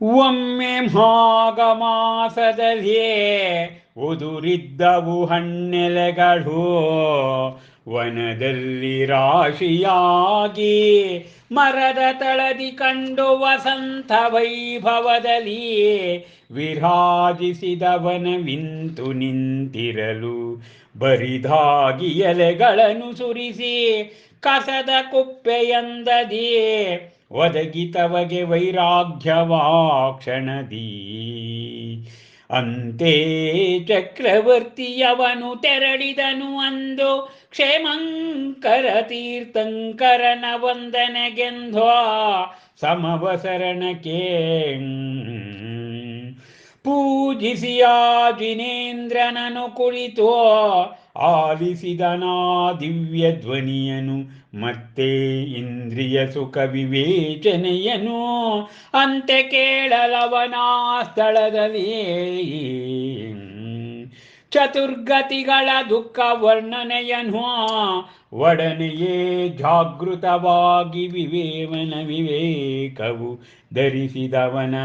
ಒಮ್ಮೆ ಮಾಘ ಮಾಸದಲ್ಲಿ ಉದುರಿದ್ದವು ಹಣ್ಣೆಲೆಗಳು ವನದಲ್ಲಿ ರಾಶಿಯಾಗಿ ಮರದ ತಳದಿ ಕಂಡು ವಸಂತ ವೈಭವದಲ್ಲಿ ವಿರಾಜಿಸಿದವನ ವಿಂತು ನಿಂತಿರಲು ಬರಿದಾಗಿ ಎಲೆಗಳನ್ನು ಸುರಿಸಿ ಕಸದ ಕುಪ್ಪೆಯಂದದಿ ಒದಗಿತವಗೆ ವೈರಾಗ್ಯವಾಕ್ಷಣದಿ ಅಂತೆ ಚಕ್ರವರ್ತಿಯವನು ತೆರಳಿದನು ಅಂದು ಕ್ಷೇಮಂಕರ ತೀರ್ಥಂಕರನ ವಂದನೆಗೆಂದು ಸಮವಸರಣಕ್ಕೆ ಪೂಜಿಸಿ ಆ ಜಿನೇಂದ್ರನನು ಕುಳಿತು ಆಲಿಸಿದನಾ ದಿವ್ಯ ಧ್ವನಿಯನು ಮತ್ತೆ ಇಂದ್ರಿಯ ಸುಖ ವಿವೇಚನೆಯನು ಅಂತೆ ಕೇಳಲವನಾ ಸ್ಥಳದಲ್ಲಿ ಚತುರ್ಗತಿಗಳ ದುಃಖ ವರ್ಣನೆಯನು ಒಡನೆಯೇ ಜಾಗೃತವಾಗಿ ವಿವೇಕವು ಧರಿಸಿದವನ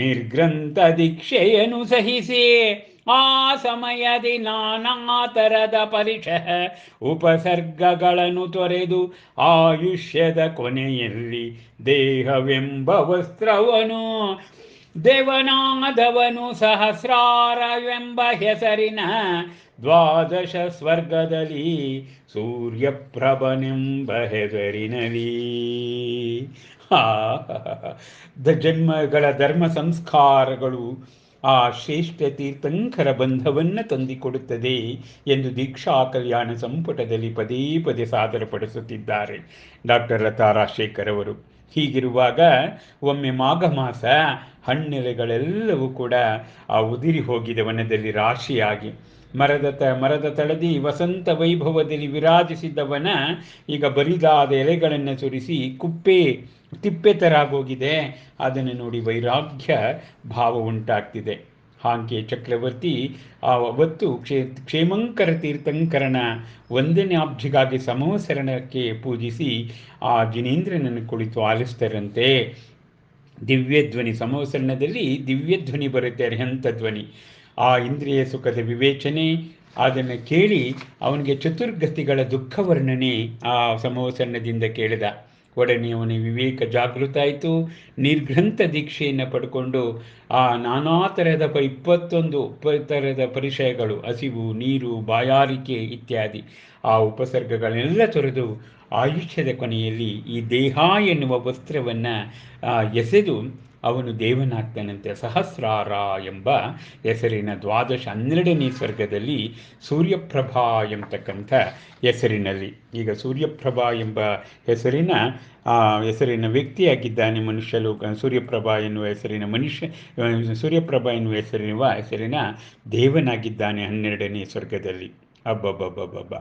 ನಿರ್ಗ್ರಂಥ ದೀಕ್ಷೆಯನ್ನು ಸಹಿಸಿ ಆ ಸಮಯದಿ ನಾನಾ ತರದ ಪರಿಚಯ ಉಪಸರ್ಗಗಳನ್ನು ತೊರೆದು ಆಯುಷ್ಯದ ಕೊನೆಯಲ್ಲಿ ದೇಹವೆಂಬ ವಸ್ತ್ರವನು ದೇವನಾದವನು ಸಹಸ್ರಾರವೆಂಬ ಹೆಸರಿನ ದ್ವಾದಶ ಸ್ವರ್ಗದಲ್ಲಿ ಸೂರ್ಯಪ್ರಭನೆಂಬ ಹೆಸರಿನಲ್ಲಿ ಜನ್ಮಗಳ ಧರ್ಮ ಸಂಸ್ಕಾರಗಳು ಆ ಶ್ರೇಷ್ಠ ತೀರ್ಥಂಕರ ಬಂಧವನ್ನು ತಂದಿಕೊಡುತ್ತದೆ ಎಂದು ದೀಕ್ಷಾ ಕಲ್ಯಾಣ ಸಂಪುಟದಲ್ಲಿ ಪದೇ ಪದೇ ಸಾದರಪಡಿಸುತ್ತಿದ್ದಾರೆ ಡಾಕ್ಟರ್ ಲತಾ ರಾಜಶೇಖರ್ ಅವರು. ಹೀಗಿರುವಾಗ ಒಮ್ಮೆ ಮಾಘ ಮಾಸ ಹಣ್ಣೆಲೆಗಳೆಲ್ಲವೂ ಕೂಡ ಆ ಉದಿರಿ ಹೋಗಿದೆ ವನದಲ್ಲಿ ರಾಶಿಯಾಗಿ ಮರದ ತಳದಿ ವಸಂತ ವೈಭವದಲ್ಲಿ ವಿರಾಜಿಸಿದ್ದವನ ಈಗ ಬರಿದಾದ ಎಲೆಗಳನ್ನು ಸುರಿಸಿ ತಿಪ್ಪೆ ತರಾಗೋಗಿದೆ. ಅದನ್ನು ನೋಡಿ ವೈರಾಗ್ಯ ಭಾವ ಉಂಟಾಗ್ತಿದೆ. ಹಾಗೆ ಚಕ್ರವರ್ತಿ ಅವತ್ತು ಕ್ಷೇಮಂಕರ ತೀರ್ಥಂಕರನ ವಂದನಾಬ್ಜಿಗಾಗಿ ಸಮವಸರಣಕ್ಕೆ ಪೂಜಿಸಿ ಆ ಜಿನೇಂದ್ರನನ್ನು ಕುಳಿತು ಆಲಿಸ್ತಾರಂತೆ. ದಿವ್ಯಧ್ವನಿ ಸಮವಸರಣದಲ್ಲಿ ದಿವ್ಯಧ್ವನಿ ಬರುತ್ತೆ, ಅರ್ಹಂತ ಧ್ವನಿ. ಆ ಇಂದ್ರಿಯ ಸುಖದ ವಿವೇಚನೆ ಅದನ್ನು ಕೇಳಿ ಅವನಿಗೆ ಚತುರ್ಗತಿಗಳ ದುಃಖ ವರ್ಣನೆ ಆ ಸಮವಸರಣದಿಂದ ಕೇಳಿದ. ಒಡನೆ ಅವನ ವಿವೇಕ ಜಾಗೃತ ಆಯಿತು. ನಿರ್ಗ್ರಂಥ ದೀಕ್ಷೆಯನ್ನು ಪಡ್ಕೊಂಡು ಆ ನಾನಾ ಥರದ 21 ಥರದ ಪರಿಚಯಗಳು, ಹಸಿವು, ನೀರು, ಬಾಯಾರಿಕೆ ಇತ್ಯಾದಿ ಆ ಉಪಸರ್ಗಗಳನ್ನೆಲ್ಲ ತೊರೆದು ಆಯುಷ್ಯದ ಕೊನೆಯಲ್ಲಿ ಈ ದೇಹ ಎನ್ನುವ ವಸ್ತ್ರವನ್ನು ಎಸೆದು ಅವನು ದೇವನಾಗ್ತಾನಂತೆ. ಸಹಸ್ರಾರ ಎಂಬ ಹೆಸರಿನ 12ನೇ ಸ್ವರ್ಗದಲ್ಲಿ ಸೂರ್ಯಪ್ರಭಾ ಎಂಬತಕ್ಕಂಥ ಹೆಸರಿನಲ್ಲಿ. ಈಗ ಸೂರ್ಯಪ್ರಭಾ ಎಂಬ ಹೆಸರಿನ ವ್ಯಕ್ತಿಯಾಗಿದ್ದಾನೆ ಮನುಷ್ಯ ಲೋಕ. ಸೂರ್ಯಪ್ರಭಾ ಎನ್ನುವ ಹೆಸರಿನ ದೇವನಾಗಿದ್ದಾನೆ 12ನೇ ಸ್ವರ್ಗದಲ್ಲಿ. ಅಬ್ಬಬ್ಬಬ್ಬಬ್ಬ.